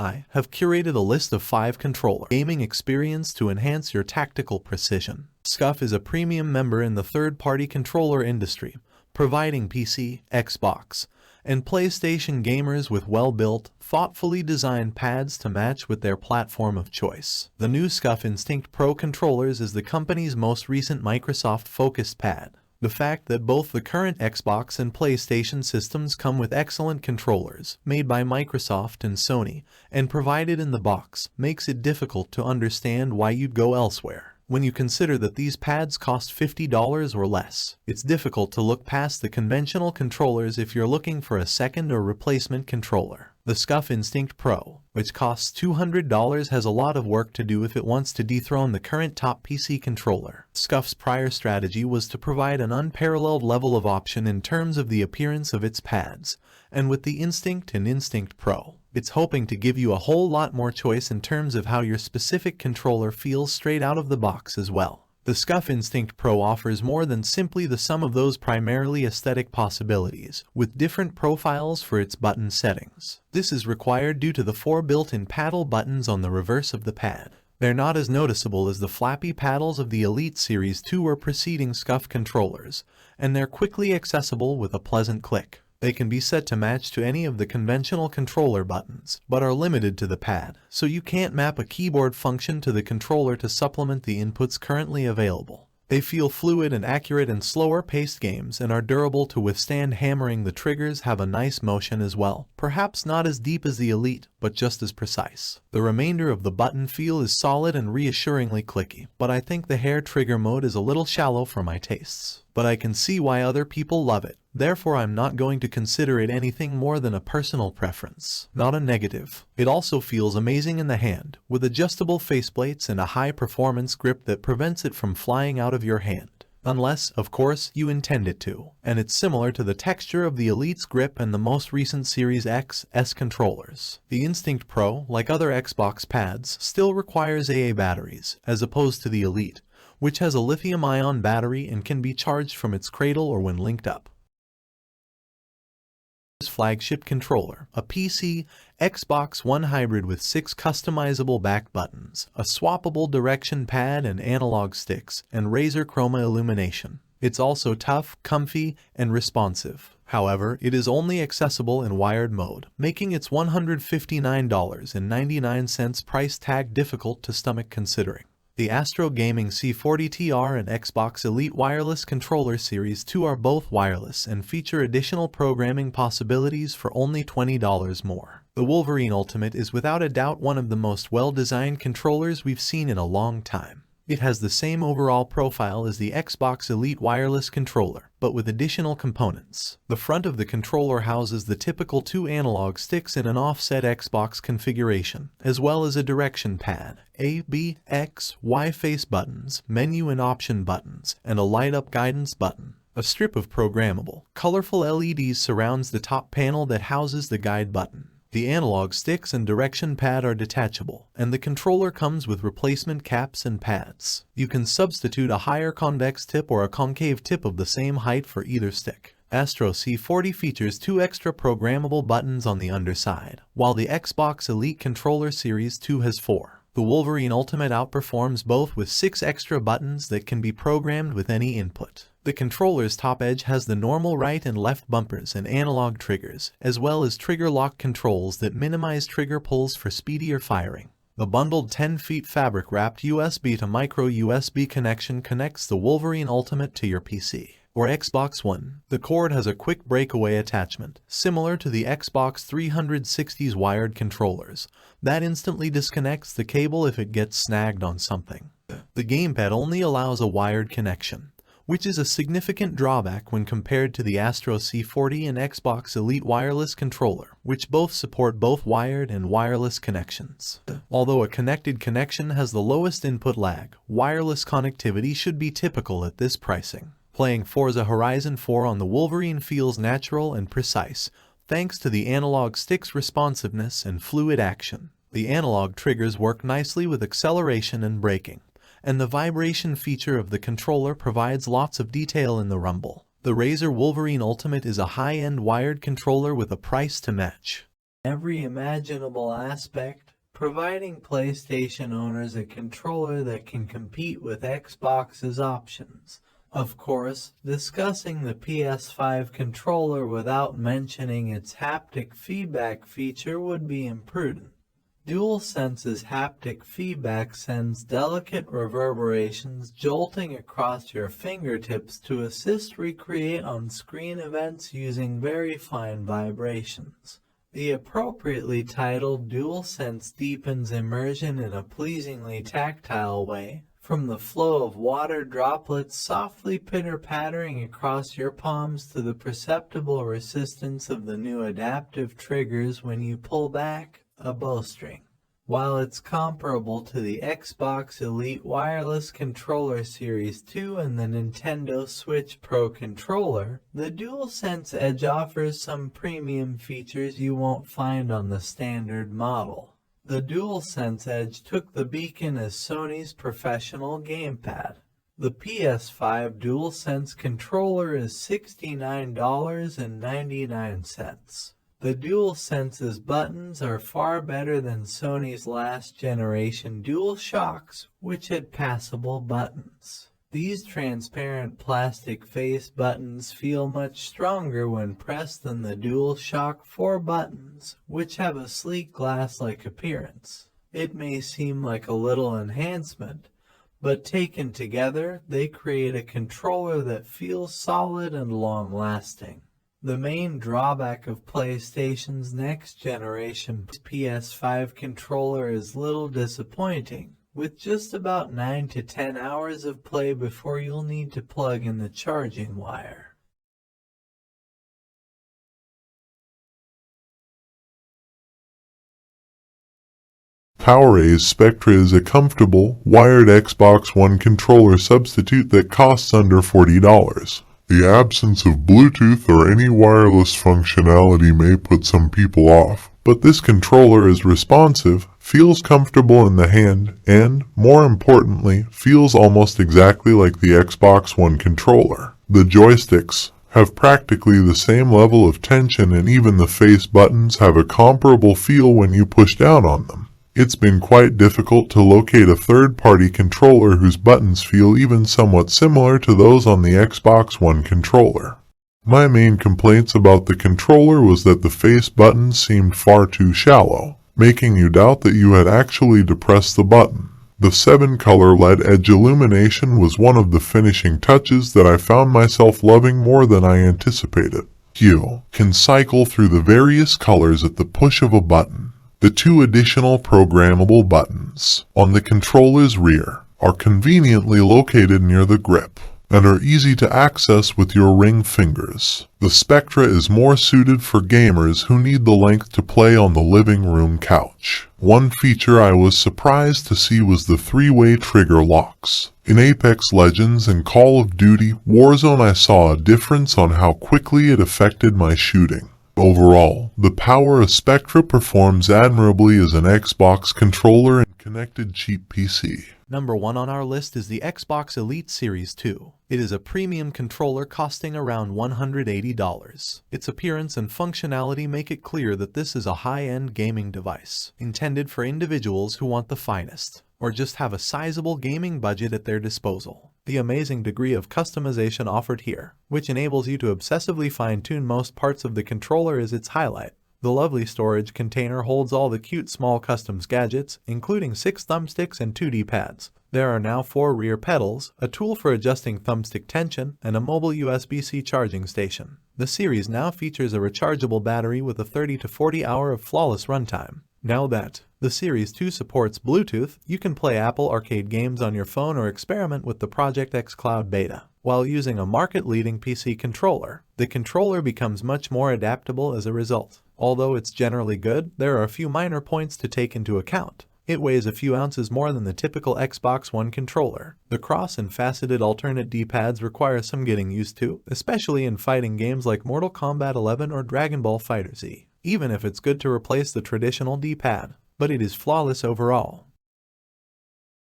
I have curated a list of 5 controller gaming experience to enhance your tactical precision. SCUF is a premium member in the third-party controller industry, providing PC, Xbox, and PlayStation gamers with well-built, thoughtfully designed pads to match with their platform of choice. The new SCUF Instinct Pro controllers is the company's most recent Microsoft-focused pad. The fact that both the current Xbox and PlayStation systems come with excellent controllers, made by Microsoft and Sony, and provided in the box, makes it difficult to understand why you'd go elsewhere. When you consider that these pads cost $50 or less, it's difficult to look past the conventional controllers if you're looking for a second or replacement controller. The SCUF Instinct Pro, which costs $200, has a lot of work to do if it wants to dethrone the current top PC controller. SCUF's prior strategy was to provide an unparalleled level of option in terms of the appearance of its pads, and with the Instinct and Instinct Pro, it's hoping to give you a whole lot more choice in terms of how your specific controller feels straight out of the box as well. The SCUF Instinct Pro offers more than simply the sum of those primarily aesthetic possibilities, with different profiles for its button settings. This is required due to the 4 built-in paddle buttons on the reverse of the pad. They're not as noticeable as the flappy paddles of the Elite Series 2 or preceding SCUF controllers, and they're quickly accessible with a pleasant click. They can be set to match to any of the conventional controller buttons, but are limited to the pad, so you can't map a keyboard function to the controller to supplement the inputs currently available. They feel fluid and accurate in slower-paced games and are durable to withstand hammering. The triggers have a nice motion as well, perhaps not as deep as the Elite, but just as precise. The remainder of the button feel is solid and reassuringly clicky, but I think the hair trigger mode is a little shallow for my tastes. But I can see why other people love it. Therefore, I'm not going to consider it anything more than a personal preference, not a negative. It also feels amazing in the hand, with adjustable faceplates and a high-performance grip that prevents it from flying out of your hand. Unless, of course, you intend it to. And it's similar to the texture of the Elite's grip and the most recent Series X/S controllers. The Instinct Pro, like other Xbox pads, still requires AA batteries, as opposed to the Elite, which has a lithium-ion battery and can be charged from its cradle or when linked up. Flagship controller, a PC, Xbox One hybrid with 6 customizable back buttons, a swappable direction pad and analog sticks, and Razer Chroma illumination. It's also tough, comfy, and responsive. However, it is only accessible in wired mode, making its $159.99 price tag difficult to stomach considering. The Astro Gaming C40 TR and Xbox Elite Wireless Controller Series 2 are both wireless and feature additional programming possibilities for only $20 more. The Wolverine Ultimate is without a doubt one of the most well-designed controllers we've seen in a long time. It has the same overall profile as the Xbox Elite Wireless Controller, but with additional components. The front of the controller houses the typical 2 analog sticks in an offset Xbox configuration, as well as a direction pad, A, B, X, Y face buttons, menu and option buttons, and a light-up guidance button. A strip of programmable, colorful LEDs surrounds the top panel that houses the guide button. The analog sticks and direction pad are detachable, and the controller comes with replacement caps and pads. You can substitute a higher convex tip or a concave tip of the same height for either stick. Astro C40 features 2 extra programmable buttons on the underside, while the Xbox Elite Controller Series 2 has 4. The Wolverine Ultimate outperforms both with 6 extra buttons that can be programmed with any input. The controller's top edge has the normal right and left bumpers and analog triggers, as well as trigger lock controls that minimize trigger pulls for speedier firing. The bundled 10-feet fabric-wrapped USB to micro USB connection connects the Wolverine Ultimate to your PC or Xbox One. The cord has a quick breakaway attachment, similar to the Xbox 360's wired controllers, that instantly disconnects the cable if it gets snagged on something. The gamepad only allows a wired connection, which is a significant drawback when compared to the Astro C40 and Xbox Elite Wireless Controller, which both support both wired and wireless connections. Although a connected connection has the lowest input lag, wireless connectivity should be typical at this pricing. Playing Forza Horizon 4 on the Wolverine feels natural and precise, thanks to the analog stick's responsiveness and fluid action. The analog triggers work nicely with acceleration and braking, and the vibration feature of the controller provides lots of detail in the rumble. The Razer Wolverine Ultimate is a high-end wired controller with a price to match. every imaginable aspect, providing PlayStation owners a controller that can compete with Xbox's options. Of course, discussing the PS5 controller without mentioning its haptic feedback feature would be imprudent. DualSense's haptic feedback sends delicate reverberations jolting across your fingertips to assist recreate on-screen events using very fine vibrations. The appropriately titled DualSense deepens immersion in a pleasingly tactile way, from the flow of water droplets softly pitter-pattering across your palms to the perceptible resistance of the new adaptive triggers when you pull back a bowstring. While it's comparable to the Xbox Elite Wireless Controller Series 2 and the Nintendo Switch Pro Controller, the DualSense Edge offers some premium features you won't find on the standard model. The DualSense Edge took the beacon as Sony's professional gamepad. The PS5 DualSense controller is $69.99. The DualSense's buttons are far better than Sony's last generation DualShocks, which had passable buttons. These transparent plastic face buttons feel much stronger when pressed than the DualShock 4 buttons, which have a sleek glass-like appearance. It may seem like a little enhancement, but taken together, they create a controller that feels solid and long-lasting. The main drawback of PlayStation's next-generation PS5 controller is little disappointing, with just about 9 to 10 hours of play before you'll need to plug in the charging wire. PowerA's Spectra is a comfortable, wired Xbox One controller substitute that costs under $40. The absence of Bluetooth or any wireless functionality may put some people off, but this controller is responsive, feels comfortable in the hand, and, more importantly, feels almost exactly like the Xbox One controller. The joysticks have practically the same level of tension, and even the face buttons have a comparable feel when you push down on them. It's been quite difficult to locate a third-party controller whose buttons feel even somewhat similar to those on the Xbox One controller. My main complaints about the controller was that the face buttons seemed far too shallow, making you doubt that you had actually depressed the button. The 7-color LED edge illumination was one of the finishing touches that I found myself loving more than I anticipated. You can cycle through the various colors at the push of a button. The 2 additional programmable buttons on the controller's rear are conveniently located near the grip and are easy to access with your ring fingers. The Spectra is more suited for gamers who need the length to play on the living room couch. One feature I was surprised to see was the 3-way trigger locks. In Apex Legends and Call of Duty Warzone, I saw a difference on how quickly it affected my shooting. Overall, the power of Spectra performs admirably as an Xbox controller and connected cheap PC. Number 1 on our list is the Xbox Elite Series 2. It is a premium controller costing around $180. Its appearance and functionality make it clear that this is a high-end gaming device, intended for individuals who want the finest, or just have a sizable gaming budget at their disposal. The amazing degree of customization offered here, which enables you to obsessively fine-tune most parts of the controller, is its highlight. The lovely storage container holds all the cute small customs gadgets, including 6 thumbsticks and 2 D-pads. There are now 4 rear pedals, a tool for adjusting thumbstick tension, and a mobile USB-C charging station. The series now features a rechargeable battery with a 30 to 40 hour of flawless runtime. Now that the Series 2 supports Bluetooth, you can play Apple Arcade games on your phone or experiment with the Project X Cloud beta. While using a market-leading PC controller, the controller becomes much more adaptable as a result. Although it's generally good, there are a few minor points to take into account. It weighs a few ounces more than the typical Xbox One controller. The cross and faceted alternate D-pads require some getting used to, especially in fighting games like Mortal Kombat 11 or Dragon Ball FighterZ. Even if it's good to replace the traditional D-pad, but it is flawless overall.